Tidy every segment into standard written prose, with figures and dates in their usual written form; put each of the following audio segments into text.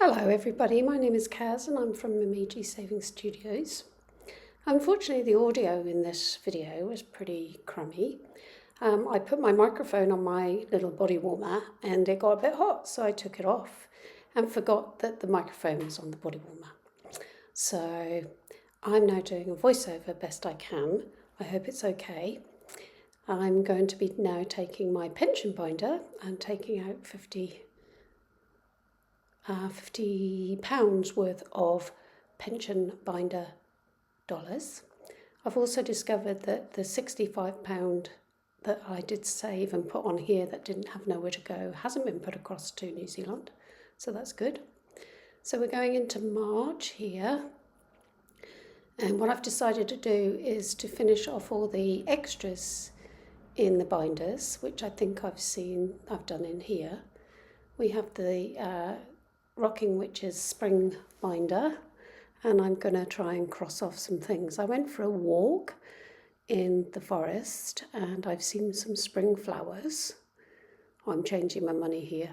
Hello everybody, my name is Kaz and I'm from Momiji Savings Studios. Unfortunately the audio in this video was pretty crummy. I put my microphone on my little body warmer and it got a bit hot, so I took it off and forgot that the microphone was on the body warmer. So I'm now doing a voiceover best I can. I hope it's okay. I'm going to be now taking my pension binder and taking out £50 worth of pension binder dollars. I've also discovered that the £65 that I did save and put on here that didn't have nowhere to go hasn't been put across to New Zealand, so that's good. So we're going into March here, and what I've decided to do is to finish off all the extras in the binders, which I think I've done in here. We have the Rocking Witch's spring binder, and I'm going to try and cross off some things. I went for a walk in the forest and I've seen some spring flowers. I'm changing my money here.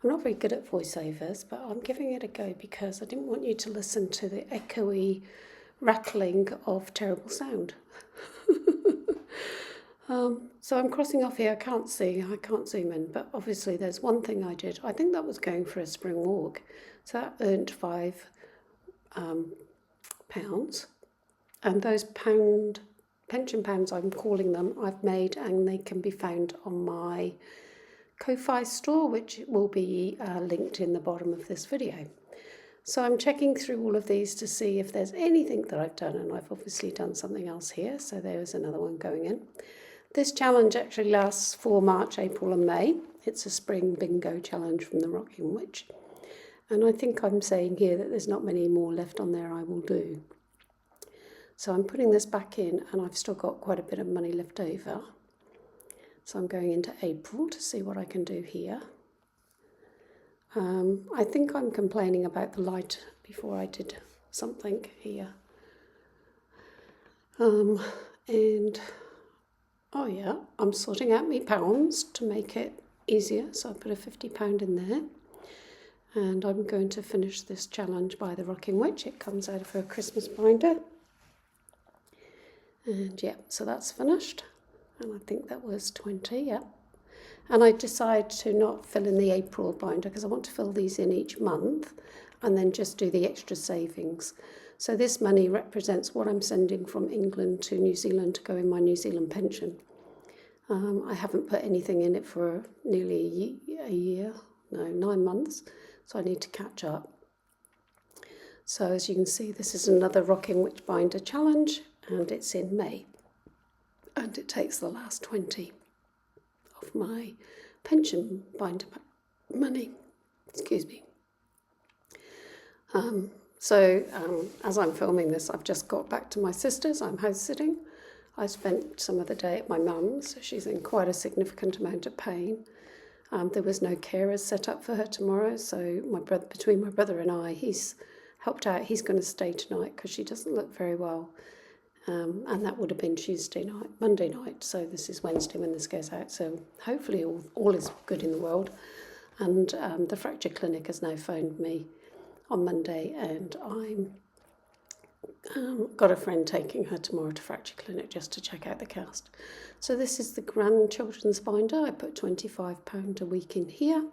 I'm not very good at voiceovers, but I'm giving it a go because I didn't want you to listen to the echoey rattling of terrible sound. So I'm crossing off here. I can't zoom in, but obviously there's one thing I did. I think that was going for a spring walk. So that earned £5. And those pension pounds, I'm calling them, I've made, and they can be found on my Ko-Fi store, which will be linked in the bottom of this video. So I'm checking through all of these to see if there's anything that I've done, and I've obviously done something else here, so there's another one going in. This challenge actually lasts for March, April and May. It's a spring bingo challenge from the Rocking Witch. And I think I'm saying here that there's not many more left on there I will do. So I'm putting this back in and I've still got quite a bit of money left over. So I'm going into April to see what I can do here. I think I'm complaining about the light before I did something here. Oh yeah, I'm sorting out my pounds to make it easier. So I put a £50 in there. And I'm going to finish this challenge by the Rocking Witch. It comes out of her Christmas binder. And yeah, so that's finished. And I think that was 20, yeah. And I decided to not fill in the April binder because I want to fill these in each month and then just do the extra savings. So this money represents what I'm sending from England to New Zealand to go in my New Zealand pension. I haven't put anything in it for nearly a year, no, 9 months. So I need to catch up. So as you can see, this is another Rocking Witch binder challenge, and it's in May. And it takes the last 20 of my pension binder money. Excuse me. As I'm filming this, I've just got back to my sister's. I'm house sitting. I spent some of the day at my mum's. She's in quite a significant amount of pain. There was no carers set up for her tomorrow, so between my brother and I, he's helped out. He's going to stay tonight because she doesn't look very well. And that would have been Monday night, so this is Wednesday when this goes out. So hopefully all is good in the world. And the fracture clinic has now phoned me on Monday, and I'm got a friend taking her tomorrow to fracture clinic just to check out the cast. So this is the grandchildren's binder. I put £25 a week in here.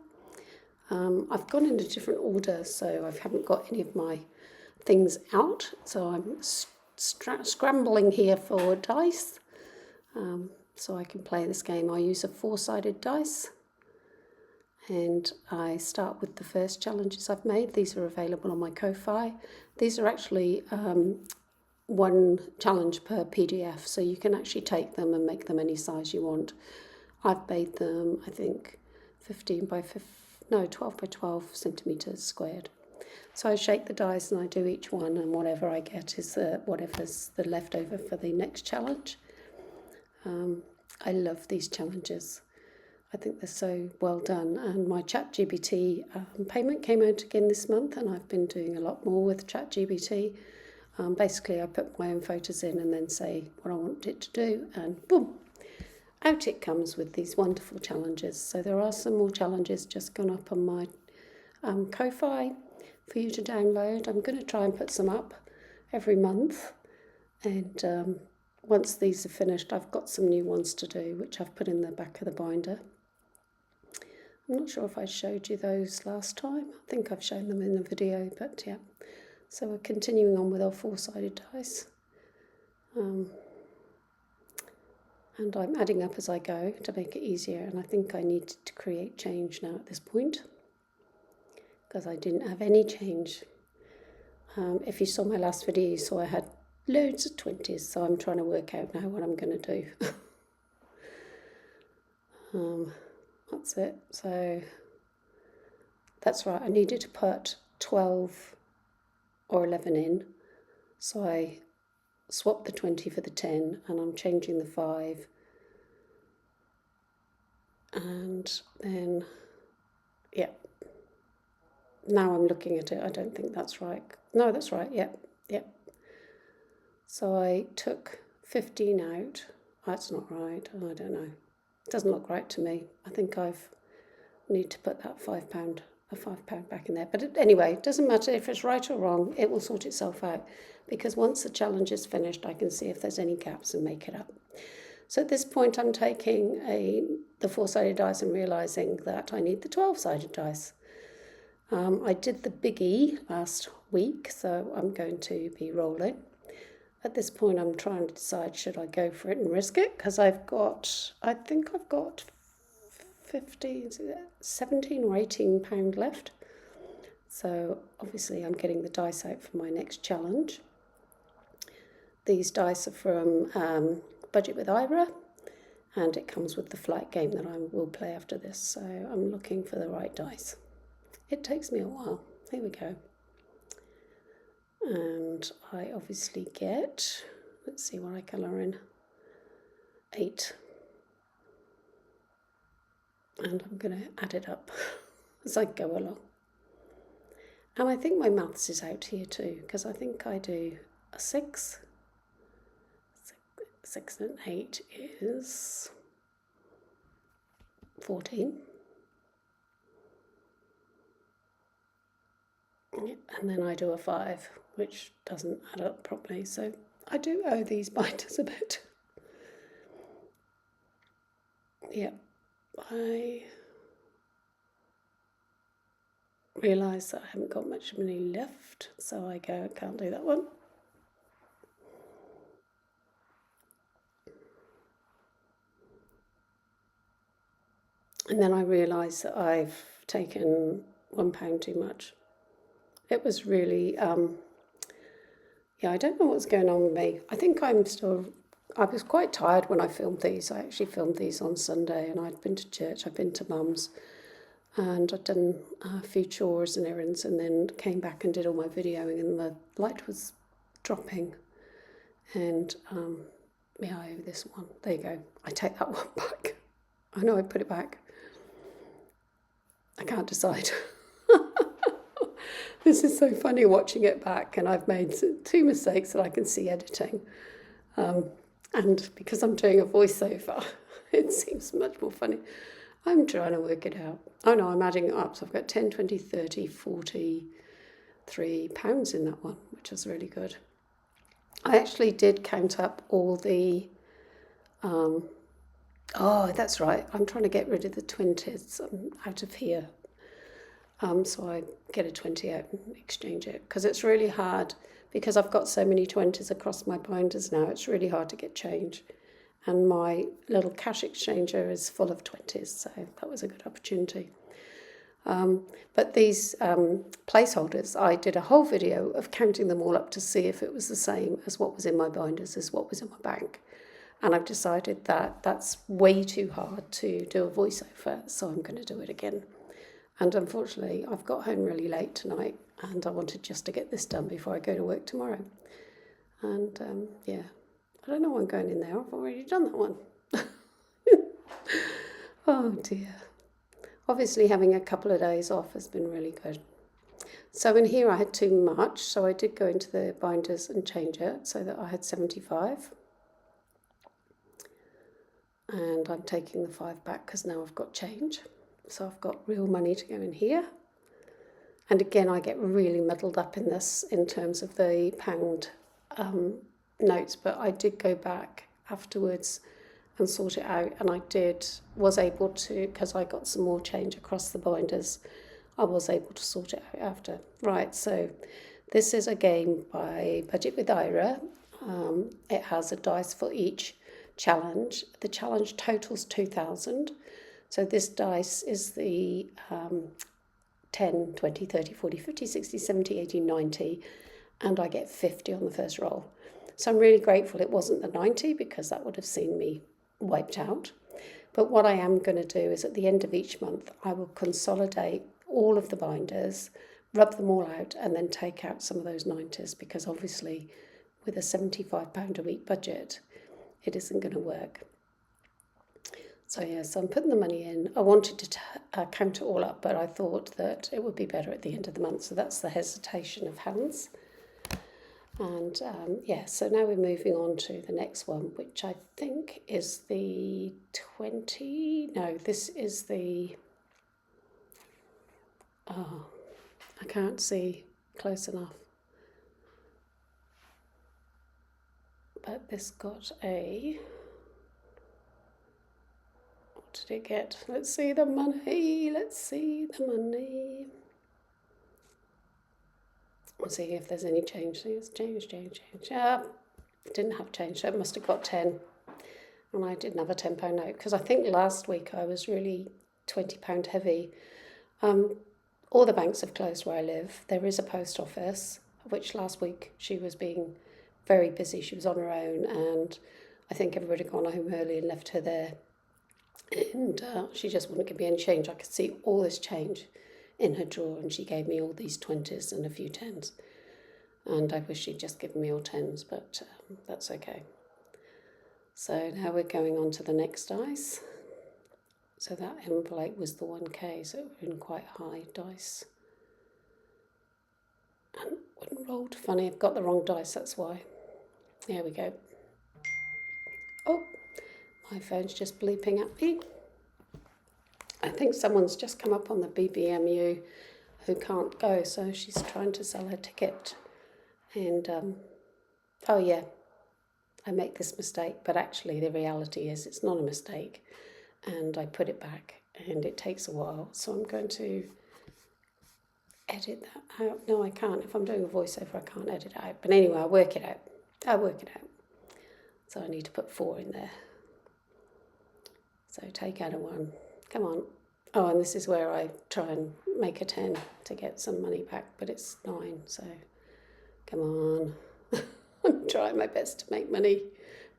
I've gone in a different order, so I haven't got any of my things out. So I'm scrambling here for dice, so I can play this game. I use a 4-sided dice, and I start with the first challenges I've made. These are available on my Ko-Fi. These are actually one challenge per PDF, so you can actually take them and make them any size you want. I've made them, I think, 12 by 12 centimetres squared. So I shake the dice and I do each one, and whatever I get is whatever's the leftover for the next challenge. I love these challenges. I think they're so well done, and my ChatGPT payment came out again this month, and I've been doing a lot more with ChatGPT. Basically, I put my own photos in and then say what I want it to do, and boom, out it comes with these wonderful challenges. So there are some more challenges just gone up on my Ko-Fi for you to download. I'm going to try and put some up every month, and once these are finished, I've got some new ones to do, which I've put in the back of the binder. I'm not sure if I showed you those last time. I think I've shown them in the video, but yeah. So we're continuing on with our four-sided dice. And I'm adding up as I go to make it easier, and I think I need to create change now at this point, because I didn't have any change. If you saw my last video, you saw I had loads of 20s, so I'm trying to work out now what I'm going to do. That's it. So that's right, I needed to put 12 or 11 in, so I swapped the 20 for the 10, and I'm changing the 5, and then yeah, now I'm looking at it, I don't think that's right. No, that's right. Yep. So I took 15 out. That's not right. I don't know, it doesn't look right to me. I think need to put that £5 back in there. But anyway, it doesn't matter if it's right or wrong, it will sort itself out, because once the challenge is finished, I can see if there's any gaps and make it up. So at this point, I'm taking the four-sided dice and realising that I need the 12-sided dice. I did the biggie last week, so I'm going to be rolling. At this point, I'm trying to decide, should I go for it and risk it? Because I think I've got 17 or 18 pound left. So obviously I'm getting the dice out for my next challenge. These dice are from Budget with Ira, and it comes with the flight game that I will play after this. So I'm looking for the right dice. It takes me a while. Here we go. And I obviously get, let's see what I colour in, 8. And I'm going to add it up as I go along. And I think my maths is out here too, because I think I do a 6. 6 and 8 is 14. And then I do a 5, which doesn't add up properly. So I do owe these binders a bit. Yeah, I realise that I haven't got much money left, so I can't do that one. And then I realise that I've taken £1 too much. It was really, I don't know what's going on with me. I think I was quite tired when I filmed these. I actually filmed these on Sunday, and I'd been to church, I'd been to Mum's, and I'd done a few chores and errands, and then came back and did all my videoing, and the light was dropping. And I owe this one. There you go. I take that one back. I know I put it back. I can't decide. This is so funny watching it back, and I've made 2 mistakes that I can see editing. And because I'm doing a voiceover, it seems much more funny. I'm trying to work it out. Oh no, I'm adding it up. So I've got 10, 20, 30, 43 pounds in that one, which is really good. I actually did count up all the, oh, that's right. I'm trying to get rid of the 20s out of here. So I get a 20 out and exchange it, because it's really hard, because I've got so many 20s across my binders now. It's really hard to get change, and my little cash exchanger is full of 20s, so that was a good opportunity. But these placeholders, I did a whole video of counting them all up to see if it was the same as what was in my binders as what was in my bank. And I've decided that that's way too hard to do a voiceover, so I'm going to do it again. And unfortunately, I've got home really late tonight, and I wanted just to get this done before I go to work tomorrow. And I don't know why I'm going in there. I've already done that one. Oh dear. Obviously, having a couple of days off has been really good. So in here I had too much, so I did go into the binders and change it so that I had 75. And I'm taking the 5 back because now I've got change. So I've got real money to go in here. And again, I get really muddled up in this in terms of the pound notes, but I did go back afterwards and sort it out, and I was able to, because I got some more change across the binders, I was able to sort it out after. Right, so this is a game by Budget with Ira. It has a dice for each challenge. The challenge totals 2,000. So this dice is the 10, 20, 30, 40, 50, 60, 70, 80, 90, and I get 50 on the first roll. So I'm really grateful it wasn't the 90, because that would have seen me wiped out. But what I am going to do is at the end of each month, I will consolidate all of the binders, rub them all out, and then take out some of those 90s, because obviously with a £75 a week budget, it isn't going to work. So yeah, so I'm putting the money in. I wanted to count it all up, but I thought that it would be better at the end of the month. So that's the hesitation of hands. And yeah, so now we're moving on to the next one, which I think is the 20. No, this is the, oh, I can't see close enough. But this got a, what did it get? Let's see the money. Let's see the money. We'll see if there's any change. It's change. Didn't have change, so it must have got 10. And I didn't have a £10 note, because I think last week I was really £20 heavy. All the banks have closed where I live. There is a post office, which last week she was being very busy. She was on her own, and I think everybody had gone home early and left her there. And she just wouldn't give me any change. I could see all this change in her drawer, and she gave me all these 20s and a few 10s. And I wish she'd just given me all 10s, but that's okay. So now we're going on to the next dice. So that envelope was the 1K, so it was in quite high dice. And it wouldn't rolled. Funny, I've got the wrong dice, that's why. There we go. Oh, my phone's just bleeping at me. I think someone's just come up on the BBMU who can't go, so she's trying to sell her ticket. And, oh yeah, I make this mistake, but actually the reality is it's not a mistake. And I put it back, and it takes a while, so I'm going to edit that out. No, I can't. If I'm doing a voiceover, I can't edit it out. But anyway, I'll work it out. So I need to put 4 in there. So take out a 1. Come on. Oh, and this is where I try and make a 10 to get some money back, but it's 9, so come on. I'm trying my best to make money,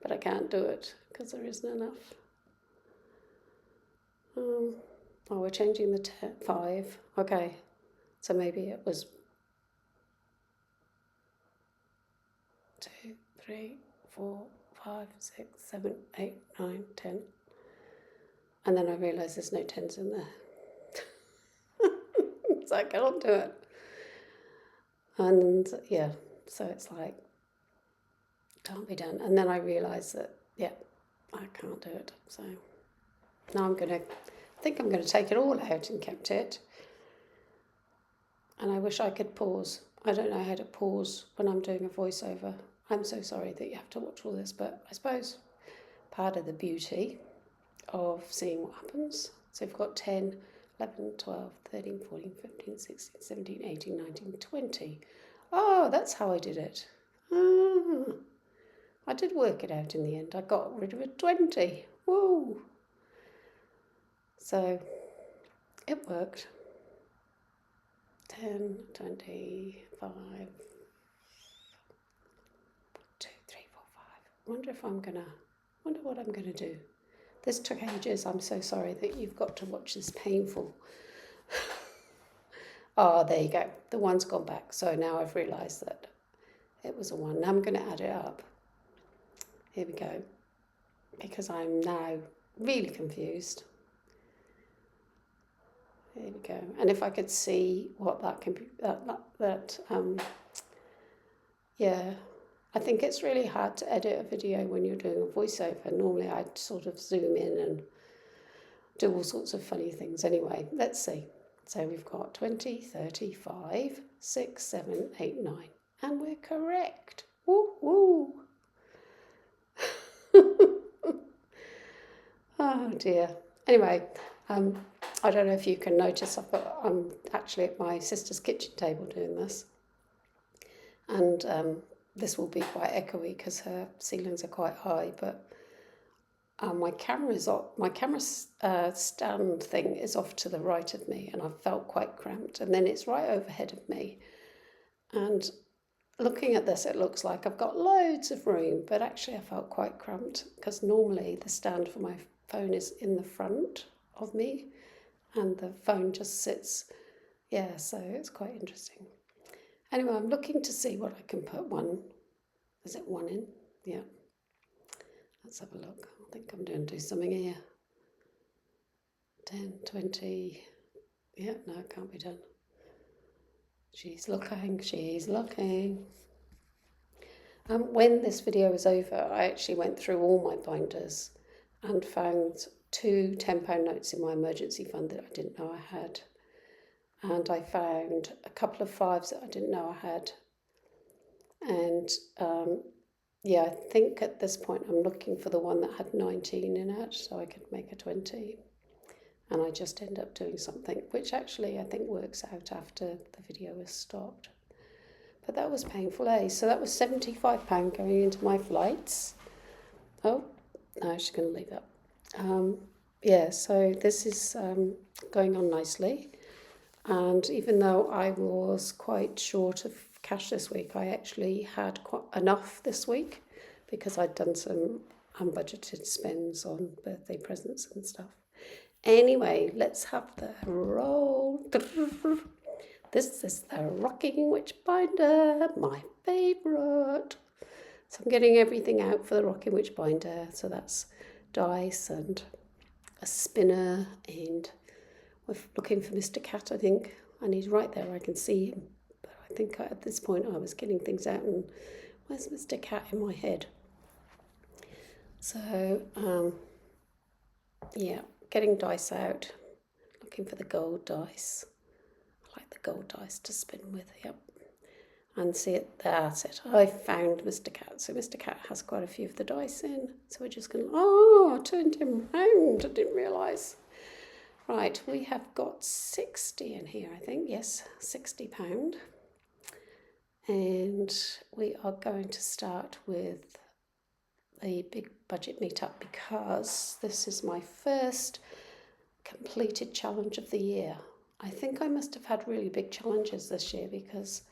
but I can't do it because there isn't enough. Oh, we're changing the 5. Okay, so maybe it was 2, 3, 4, 5, 6, 7, 8, 9, 10. And then I realise there's no 10s in there. So I can't do it. And yeah, so it's like, can't be done. And then I realise that, yeah, I can't do it. So now I think I'm going to take it all out and kept it. And I wish I could pause. I don't know how to pause when I'm doing a voiceover. I'm so sorry that you have to watch all this, but I suppose part of the beauty of seeing what happens. So we've got 10, 11, 12, 13, 14, 15, 16, 17, 18, 19, 20. Oh, that's how I did it. I did work it out in the end. I got rid of a 20. Woo! So it worked. 10, 25, 2, 3, 4, 5. Wonder what I'm gonna do. This took ages. I'm so sorry that you've got to watch this painful. Oh, there you go. The 1's gone back. So now I've realised that it was a 1. Now I'm going to add it up. Here we go. Because I'm now really confused. There we go. And if I could see what that can be, yeah. I think it's really hard to edit a video when you're doing a voiceover. Normally I'd sort of zoom in and do all sorts of funny things. Anyway, let's see. So we've got 20, 35, 6, 7, 8, 9. And we're correct. Woo woo. Oh dear. Anyway, I don't know if you can notice, I'm actually at my sister's kitchen table doing this. And this will be quite echoey because her ceilings are quite high, but my camera stand thing is off to the right of me, and I felt quite cramped. And then it's right overhead of me. And looking at this, it looks like I've got loads of room, but actually I felt quite cramped because normally the stand for my phone is in the front of me and the phone just sits, so it's quite interesting. Anyway, I'm looking to see what I can put is it one in? Yeah. Let's have a look. I think I'm going to do something here. 10, 20, no, it can't be done. She's looking. When this video is over, I actually went through all my binders and found 2 £10 notes in my emergency fund that I didn't know I had. And I found a couple of 5s that I didn't know I had. And I think at this point I'm looking for the one that had 19 in it so I could make a 20. And I just end up doing something which actually I think works out after the video is stopped. But that was painful, eh? So that was £75 going into my flights. Oh, no, she's going to leave that. So this is going on nicely. And even though I was quite short of cash this week, I actually had quite enough this week because I'd done some unbudgeted spends on birthday presents and stuff. Anyway, let's have the roll. This is the Rocking Witch binder, my favourite. So I'm getting everything out for the Rocking Witch binder. So that's dice and a spinner, and we're looking for Mr. Cat, I think. And he's right there, I can see him. But I think at this point I was getting things out and where's Mr. Cat in my head? So, getting dice out, looking for the gold dice. I like the gold dice to spin with, And see it, that's it. I found Mr. Cat. So Mr. Cat has quite a few of the dice in. So we're just going to, I turned him round. I didn't realise. Right, we have got 60 in here, I think. Yes, £60. And we are going to start with a big budget meetup because this is my first completed challenge of the year. I think I must have had really big challenges this year because,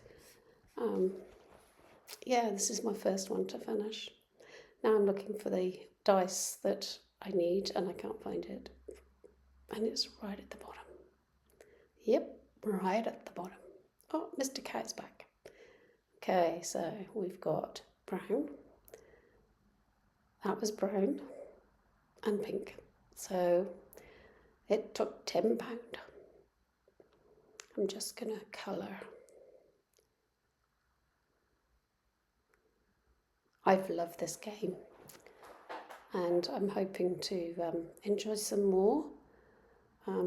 this is my first one to finish. Now I'm looking for the dice that I need and I can't find it. And it's right at the bottom. Yep, right at the bottom. Oh, Mr. Cat's back. Okay, so we've got brown. That was brown and pink. So it took £10. I'm just going to colour. I've loved this game and I'm hoping to enjoy some more.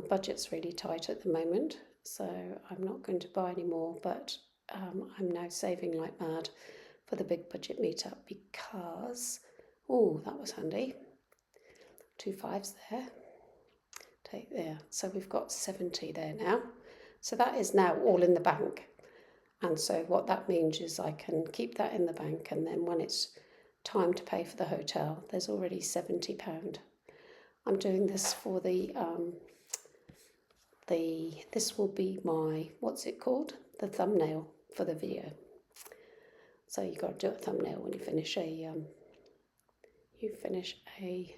Budget's really tight at the moment, so I'm not going to buy any more, but I'm now saving like mad for the big budget meetup because, that was handy. 2 5s there. Take there. So we've got 70 there now. So that is now all in the bank. And so what that means is I can keep that in the bank, and then when it's time to pay for the hotel, there's already £70. I'm doing this for this will be my, what's it called? The thumbnail for the video. So you've got to do a thumbnail when you finish a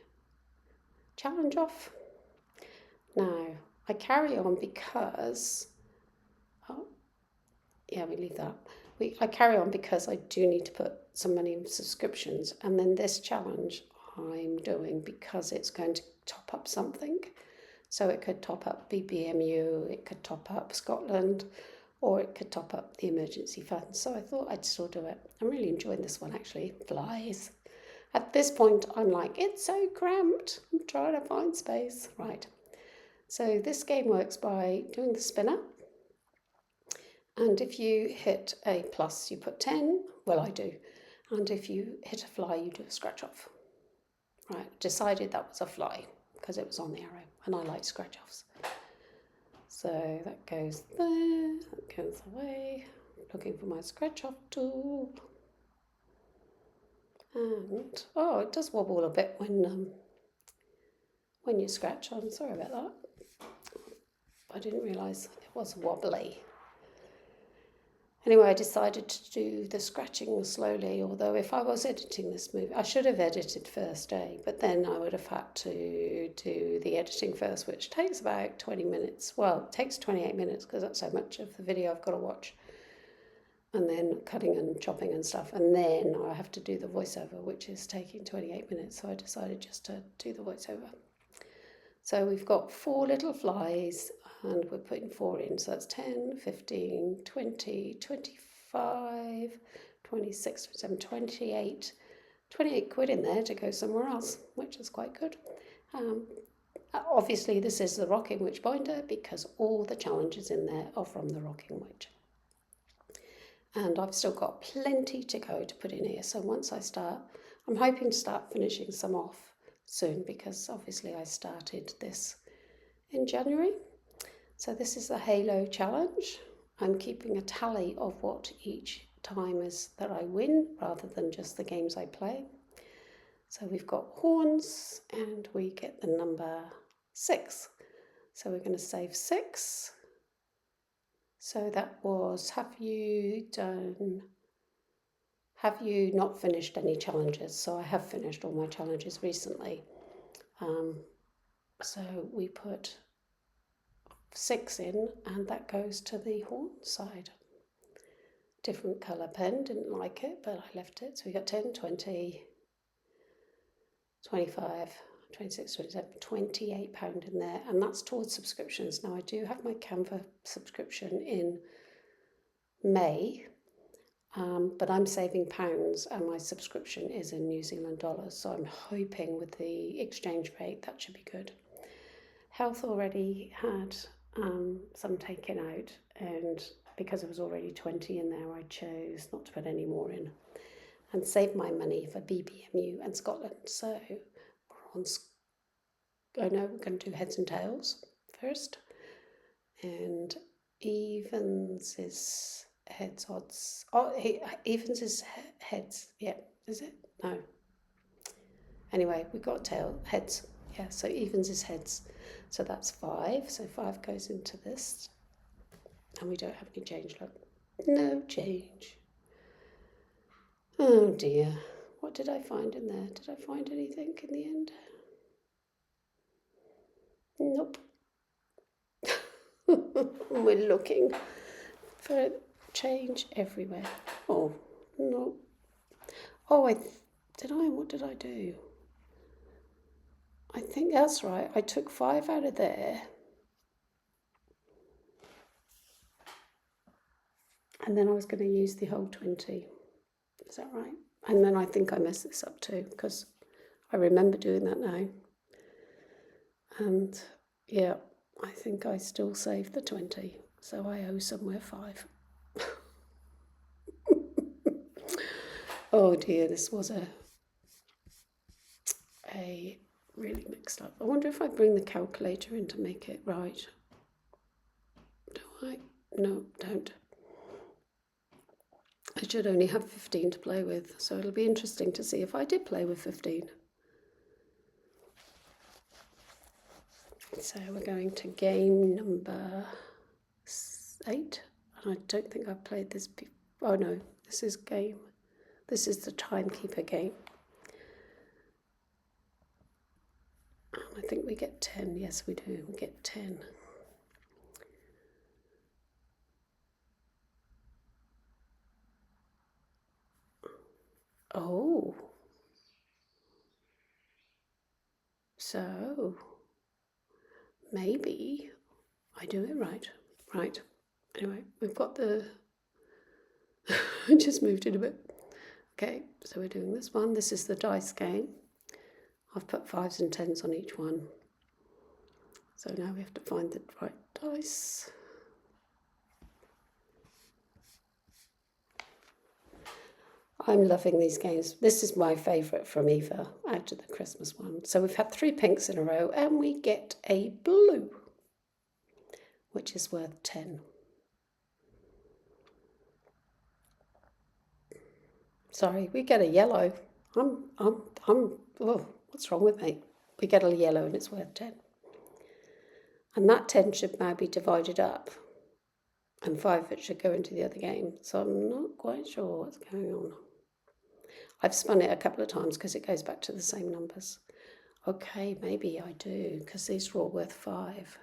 challenge off. Now, I carry on because, we leave that. I carry on because I do need to put some money in subscriptions, and then this challenge I'm doing because it's going to top up something. So it could top up BBMU, it could top up Scotland, or it could top up the emergency fund. So I thought I'd still do it. I'm really enjoying this one actually. Flies. At this point, I'm like, it's so cramped. I'm trying to find space. Right. So this game works by doing the spinner, and if you hit a plus, you put 10. Well, I do. And if you hit a fly, you do a scratch off. Right, decided that was a fly because it was on the arrow, and I like scratch offs. So that goes there, that goes away. Looking for my scratch off tool. And oh, it does wobble a bit when you scratch. I'm sorry about that. I didn't realise it was wobbly. Anyway, I decided to do the scratching slowly, although if I was editing this movie, I should have edited first, but then I would have had to do the editing first, which takes about 20 minutes. Well, it takes 28 minutes because that's how much of the video I've got to watch. And then cutting and chopping and stuff. And then I have to do the voiceover, which is taking 28 minutes. So I decided just to do the voiceover. So we've got 4 little flies and we're putting 4 in. So that's 10, 15, 20, 25, 26, 27, 28. 28 quid in there to go somewhere else, which is quite good. Obviously, this is the Rocking Witch binder because all the challenges in there are from the Rocking Witch. And I've still got plenty to go to put in here. So once I start, I'm hoping to start finishing some off soon because obviously I started this in January. So this is the Halo challenge. I'm keeping a tally of what each time is that I win rather than just the games I play. So we've got horns and we get the number 6. So we're going to save 6. So that was, have you not finished any challenges? So I have finished all my challenges recently. So we put 6 in and that goes to the horn side. Different colour pen, didn't like it, but I left it. So we got 10, 20, 25, 26, 27, £28 in there, and that's towards subscriptions. Now I do have my Canva subscription in May, but I'm saving pounds and my subscription is in New Zealand dollars, so I'm hoping with the exchange rate that should be good. Health already had some taken out, and because it was already 20 in there, I chose not to put any more in and save my money for BBMU and Scotland. So we're on, we're going to do heads and tails first, and evens is heads, odds. Oh, evens is heads. Yeah, is it? No. Anyway, we've got heads. Yeah, so evens is heads. So that's 5. So 5 goes into this. And we don't have any change, look. No change. Oh dear. What did I find in there? Did I find anything in the end? Nope. We're looking for change everywhere. Oh, no. Oh, what did I do? I think that's right. I took 5 out of there. And then I was going to use the whole 20. Is that right? And then I think I messed this up too, because I remember doing that now. And yeah, I think I still saved the 20. So I owe somewhere 5. Oh dear, this was a really mixed up. I wonder if I bring the calculator in to make it right. Do I? No, don't. I should only have 15 to play with, so it'll be interesting to see if I did play with 15. So we're going to game number 8, and I don't think I've played this before. Oh no, this is the timekeeper game. And I think we get 10, yes we do, we get 10. Oh, so maybe I do it right. Right, anyway, we've got the, I just moved it a bit. Okay, so we're doing this one. This is the dice game. I've put 5s and 10s on each one. So now we have to find the right dice. I'm loving these games. This is my favourite from Eva out of the Christmas one. So we've had 3 pinks in a row and we get a blue, which is worth 10. Sorry, we get a yellow. Oh, what's wrong with me? We get a yellow and it's worth 10. And that 10 should now be divided up. And 5 of it should go into the other game. So I'm not quite sure what's going on. I've spun it a couple of times because it goes back to the same numbers. Okay, maybe I do, because these are all worth 5.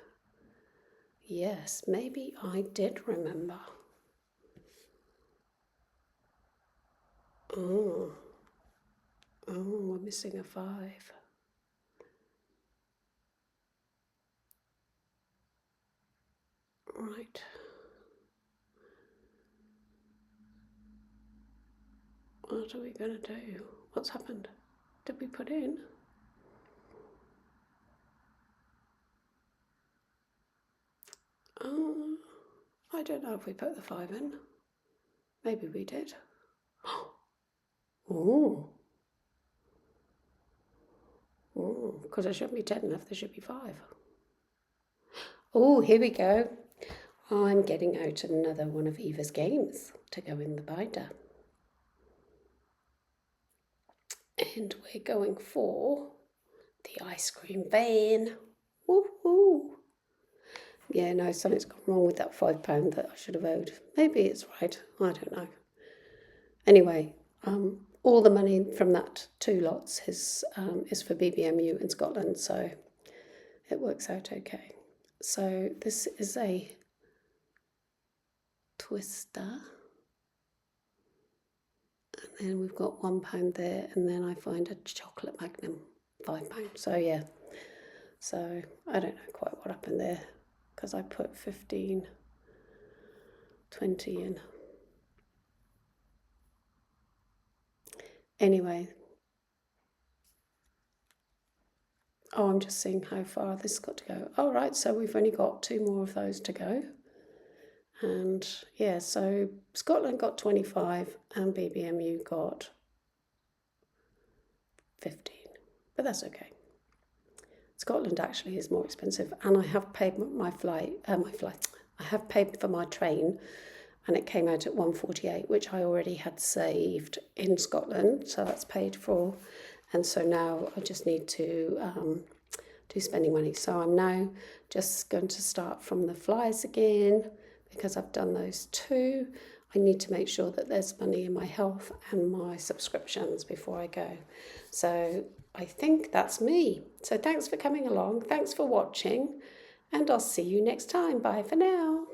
Yes, maybe I did remember. Oh, we're missing a 5. Right. What are we going to do? What's happened? Did we put in? I don't know if we put the 5 in. Maybe we did. Oh, because there shouldn't be 10 enough, there should be 5. Oh, here we go. I'm getting out another one of Eva's games to go in the binder. And we're going for the ice cream van. Woohoo! Yeah, no, something's gone wrong with that £5 that I should have owed. Maybe it's right. I don't know. Anyway, all the money from that 2 lots is for BBMU in Scotland, so it works out okay. So this is a twister. And then we've got £1 there, and then I find a chocolate magnum, £5. So yeah, so I don't know quite what happened there, because I put 15, 20 in. Anyway, I'm just seeing how far this has got to go. All right, so we've only got 2 more of those to go. And yeah, so Scotland got 25 and BBMU got 15, but that's okay. Scotland actually is more expensive, and I have paid my flight. I have paid for my train, and it came out at 148, which I already had saved in Scotland, so that's paid for. And so now I just need to do spending money. So I'm now just going to start from the flyers again, because I've done those 2. I need to make sure that there's money in my health and my subscriptions before I go. So I think that's me. So thanks for coming along. Thanks for watching. And I'll see you next time. Bye for now.